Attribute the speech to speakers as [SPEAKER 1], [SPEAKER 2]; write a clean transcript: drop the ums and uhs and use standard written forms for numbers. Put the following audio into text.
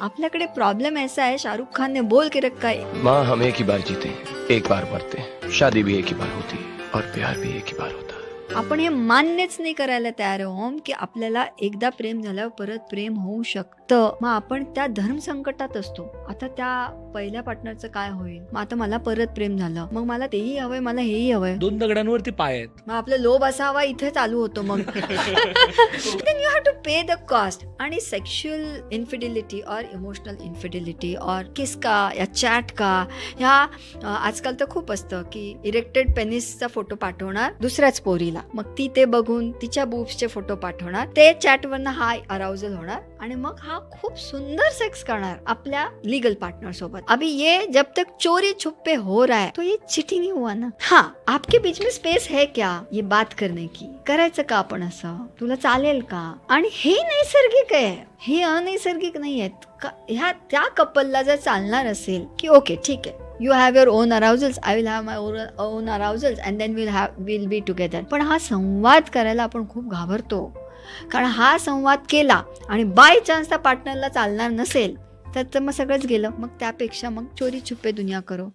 [SPEAKER 1] आपल्याकडे प्रॉब्लेम ऐसा है, शाहरुख खान ने बोल के रखा है,
[SPEAKER 2] माँ हम एक ही बार जीते, एक बार मरते, शादी भी एक ही बार होती है और प्यार भी एक ही बार होता है.
[SPEAKER 1] आपण हे मान्यच नाही करायला तयार आहोत की आपल्याला एकदा प्रेम झाल्यावर परत प्रेम होऊ शकतं. मग आपण त्या धर्म संकटात असतो. आता त्या पहिल्या पार्टनरचं काय होईल, मग आता मला परत प्रेम झालं, मग मला तेही हवंय, मला हेही हवंय,
[SPEAKER 3] 2 दगडांवरती पाय आहेत.
[SPEAKER 1] मग आपलं लोभ असावा इथे चालू होतो. मग then you have to pay the cost. आणि सेक्शुअल इन्फिडिलिटी और इमोशनल इन्फिडिलिटी और किस का या चॅट का, ह्या आजकाल तर खूप असतं की इरेक्टेड पेनिसचा फोटो पाठवणार दुसऱ्याच पोरीला, मग ती ते बघून तिच्या बुब्सचे फोटो पाठवणार, ते चॅटवरनं हा अराउजल होणार आणि मग हा खूप सुंदर सेक्स करणार आपल्या लीगल पार्टनर सोबत. अभी ये जब तक चोरी छुपे हो रहा है तो ये चिटिंग ही हुआ ना. हाँ, आपके बीच में स्पेस है क्या ये बात करने की, करायचं का आपण असं, तुला चालेल का. आणि हे नैसर्गिक आहे, हे अनैसर्गिक नाही आहेत. ह्या त्या कपलला जर चालणार असेल की ओके ठीक आहे, you have your own arousals, I will have my own arousals and then we'll be together. पण हा संवाद करायला आपण खूप घाबरतो, कारण हा संवाद केला आणि बाय चान्स त्या पार्टनरला चालणार नसेल तर मग सगळंच गेलं. मग त्यापेक्षा मग चोरी छुपे दुनिया करो.